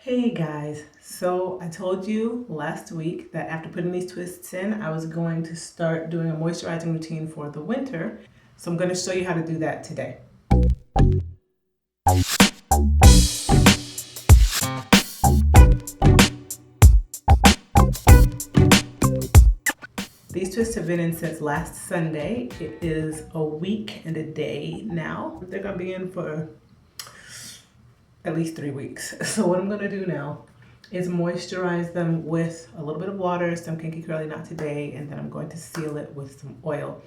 Hey guys, so I told you last week that after putting these twists in, I was going to start doing a moisturizing routine for the winter. So I'm going to show you how to do that today. These twists have been in since last Sunday. It is a week and a day now. They're going to be in for at least 3 weeks. So what I'm going to do now is moisturize them with a little bit of water, some Kinky Curly Not Today, and then I'm going to seal it with some oil.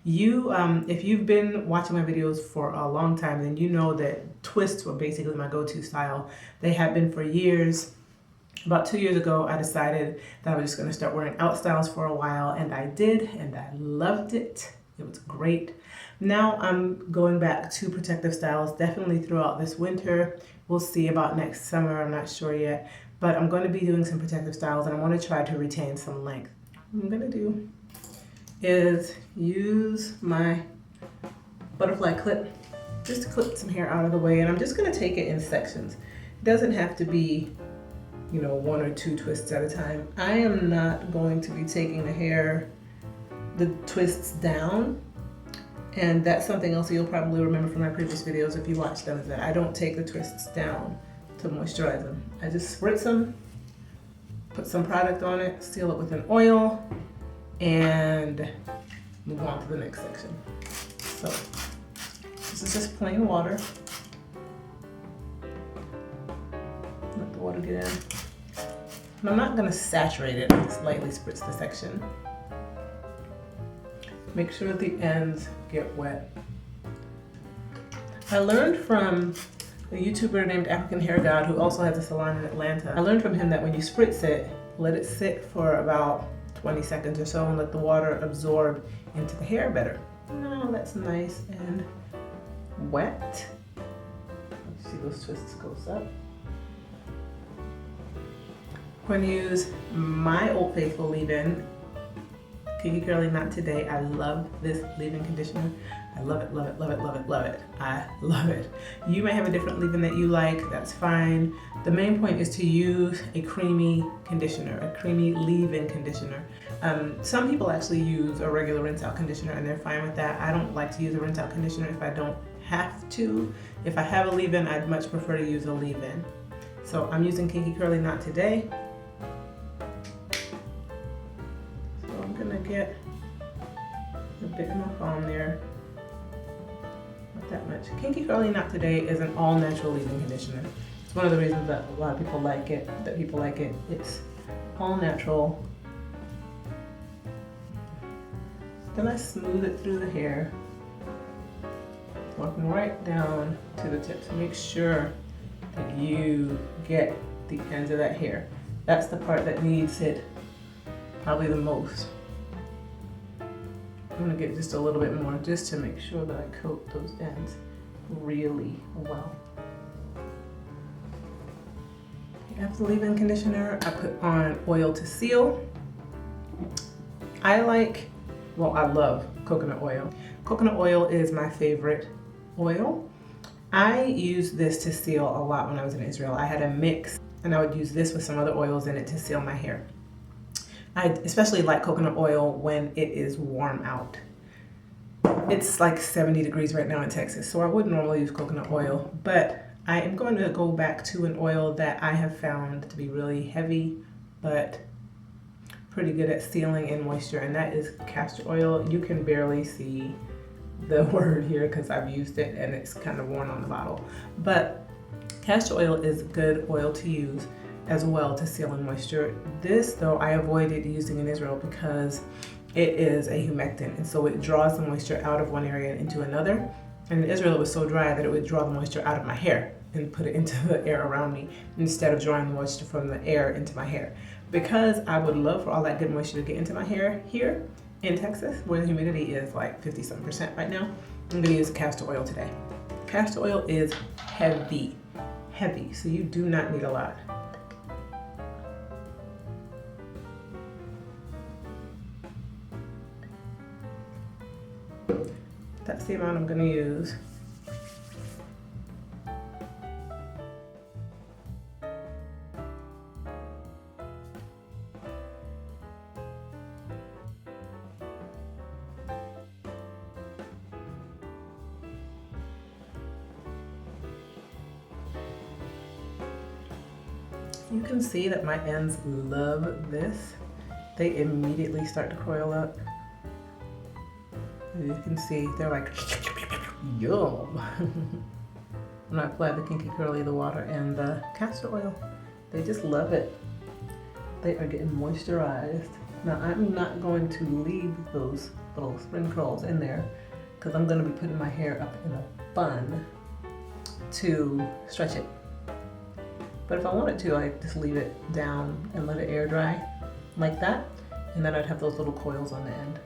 If you've been watching my videos for a long time, then you know that twists were basically my go-to style. They have been for years. About 2 years ago, I decided that I was just going to start wearing out styles for a while, and I did, and I loved it. It was great. Now I'm going back to protective styles, definitely throughout this winter. We'll see about next summer, I'm not sure yet, but I'm going to be doing some protective styles, and I want to try to retain some length. What I'm going to do is use my butterfly clip just to clip some hair out of the way, and I'm just going to take it in sections. It doesn't have to be, you know, 1 or 2 twists at a time. I am not going to be taking the twists down, and that's something else you'll probably remember from my previous videos if you watched them, is that I don't take the twists down to moisturize them. I just spritz them, put some product on it, seal it with an oil, and move on to the next section. So this is just plain water. Let the water get in. And I'm not going to saturate it, just lightly spritz the section. Make sure the ends get wet. I learned from a YouTuber named African Hair God, who also has a salon in Atlanta. I learned from him that when you spritz it, let it sit for about 20 seconds or so and let the water absorb into the hair better. Now that's nice and wet. Let's see those twists close up. I'm going to use my Old Faithful leave-in, Kinky Curly Not Today. I love this leave-in conditioner. I love it, love it, love it, love it, love it. I love it. You may have a different leave-in that you like, that's fine. The main point is to use a creamy conditioner, a creamy leave-in conditioner. Some people actually use a regular rinse-out conditioner and they're fine with that. I don't like to use a rinse-out conditioner if I don't have to. If I have a leave-in, I'd much prefer to use a leave-in. So I'm using Kinky Curly Not Today. I'm gonna get a bit in my palm there, not that much. Kinky Curly Not Today is an all-natural leave-in conditioner. It's one of the reasons that a lot of people like it, It's all natural. Then I smooth it through the hair, working right down to the tips. Make sure that you get the ends of that hair. That's the part that needs it probably the most. I'm gonna get just a little bit more just to make sure that I coat those ends really well. After the leave-in conditioner, I put on oil to seal. I love coconut oil. Coconut oil is my favorite oil. I used this to seal a lot when I was in Israel. I had a mix and I would use this with some other oils in it to seal my hair. I especially like coconut oil when it is warm out. It's like 70 degrees right now in Texas, so I wouldn't normally use coconut oil, but I am going to go back to an oil that I have found to be really heavy, but pretty good at sealing in moisture, and that is castor oil. You can barely see the word here because I've used it and it's kind of worn on the bottle, but castor oil is good oil to use as well to seal in moisture. This though I avoided using in Israel because it is a humectant, and so it draws the moisture out of one area and into another. And in Israel it was so dry that it would draw the moisture out of my hair and put it into the air around me instead of drawing the moisture from the air into my hair. Because I would love for all that good moisture to get into my hair here in Texas, where the humidity is like 50-something% right now, I'm gonna use castor oil today. Castor oil is heavy, so you do not need a lot. That's the amount I'm going to use. You can see that my ends love this. They immediately start to coil up. As you can see, they're like, yum. When I apply the Kinky Curly, the water, and the castor oil, they just love it. They are getting moisturized. Now I'm not going to leave those little spring curls in there because I'm going to be putting my hair up in a bun to stretch it. But if I wanted to, I'd just leave it down and let it air dry like that, and then I'd have those little coils on the end.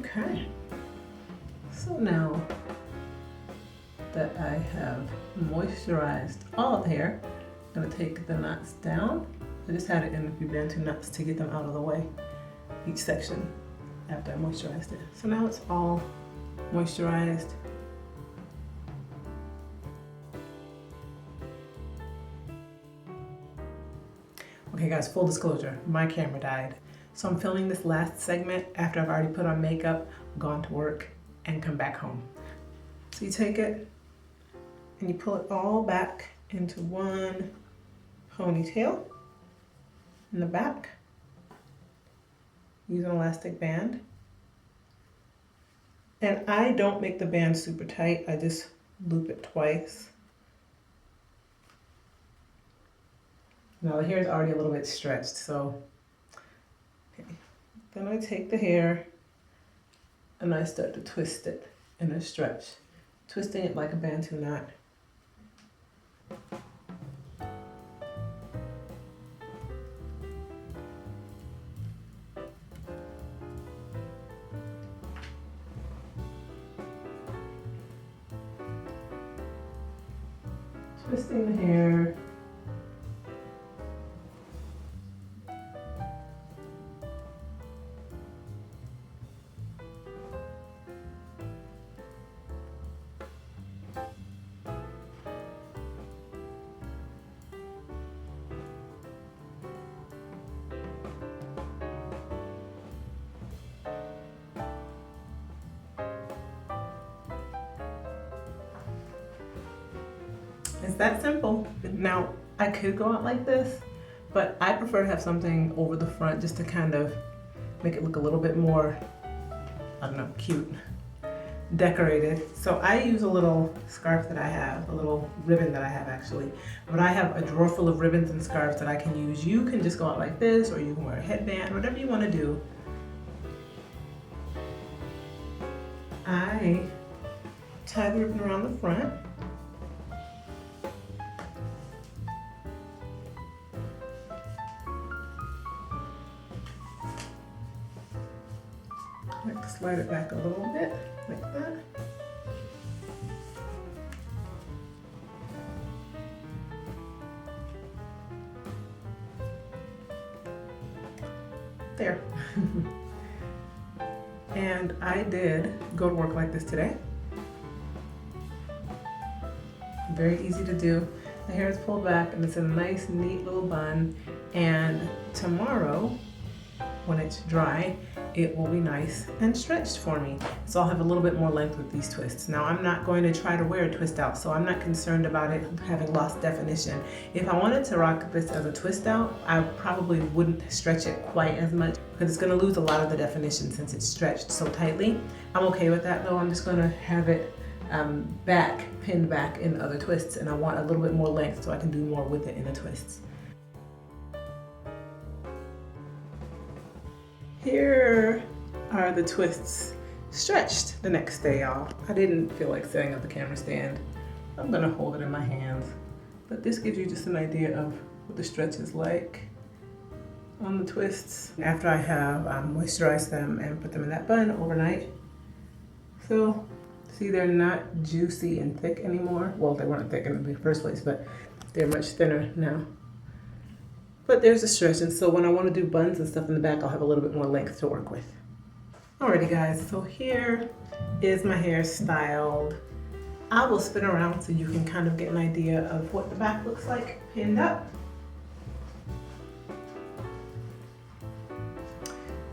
Okay, so now that I have moisturized all of the hair, I'm going to take the knots down. I just had it in a few Bantu knots to get them out of the way, each section, after I moisturized it. So now it's all moisturized. Okay guys, full disclosure, my camera died. So I'm filming this last segment after I've already put on makeup, gone to work, and come back home. So you take it and you pull it all back into one ponytail in the back. Use an elastic band. And I don't make the band super tight, I just loop it twice. Now the hair is already a little bit stretched, so okay. Then I take the hair and I start to twist it in a stretch, twisting it like a Bantu knot. Twisting the hair. It's that simple. Now, I could go out like this, but I prefer to have something over the front just to kind of make it look a little bit more, I don't know, cute, decorated. So I use a little scarf that I have, a little ribbon that I have actually. But I have a drawer full of ribbons and scarves that I can use. You can just go out like this, or you can wear a headband, whatever you want to do. I tie the ribbon around the front. I like to slide it back a little bit, like that. There. And I did go to work like this today. Very easy to do. The hair is pulled back and it's a nice, neat little bun. And tomorrow, when it's dry, it will be nice and stretched for me. So I'll have a little bit more length with these twists. Now I'm not going to try to wear a twist out, so I'm not concerned about it having lost definition. If I wanted to rock this as a twist out, I probably wouldn't stretch it quite as much because it's gonna lose a lot of the definition since it's stretched so tightly. I'm okay with that though. I'm just gonna have it pinned back in other twists, and I want a little bit more length so I can do more with it in the twists. Here are the twists stretched the next day, y'all. I didn't feel like setting up the camera stand. I'm gonna hold it in my hands. But this gives you just an idea of what the stretch is like on the twists after I have moisturized them and put them in that bun overnight. So, see, they're not juicy and thick anymore. Well, they weren't thick in the first place, but they're much thinner now. But there's a stretch, and so when I want to do buns and stuff in the back, I'll have a little bit more length to work with. Alrighty guys, so here is my hair styled. I will spin around so you can kind of get an idea of what the back looks like pinned up.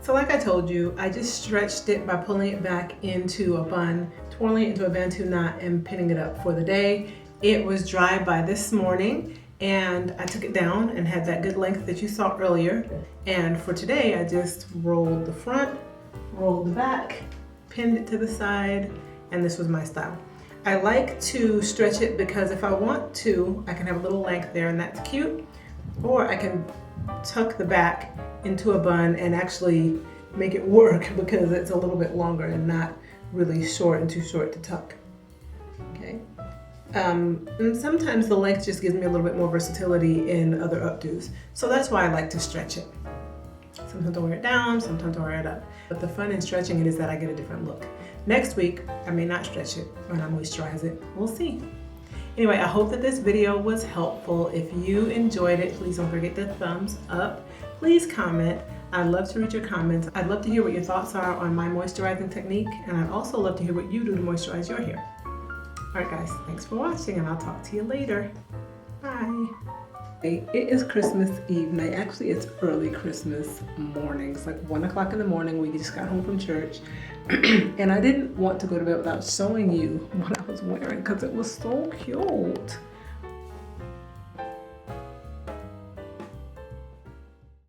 So like I told you, I just stretched it by pulling it back into a bun, twirling it into a bantu knot, and pinning it up for the day. It was dry by this morning, and I took it down and had that good length that you saw earlier. And for today, I just rolled the front, rolled the back, pinned it to the side, and this was my style. I like to stretch it because if I want to, I can have a little length there, and that's cute. Or I can tuck the back into a bun and actually make it work because it's a little bit longer and not really short and too short to tuck. Okay. And sometimes the length just gives me a little bit more versatility in other updos. So that's why I like to stretch it. Sometimes I wear it down, sometimes I wear it up. But the fun in stretching it is that I get a different look. Next week, I may not stretch it, but I moisturize it. We'll see. Anyway, I hope that this video was helpful. If you enjoyed it, please don't forget to thumbs up. Please comment. I'd love to read your comments. I'd love to hear what your thoughts are on my moisturizing technique, and I'd also love to hear what you do to moisturize your hair. All right, guys, thanks for watching, and I'll talk to you later. Bye. It is Christmas Eve night. Actually, it's early Christmas morning. It's like 1 o'clock in the morning. We just got home from church. And I didn't want to go to bed without showing you what I was wearing because it was so cute.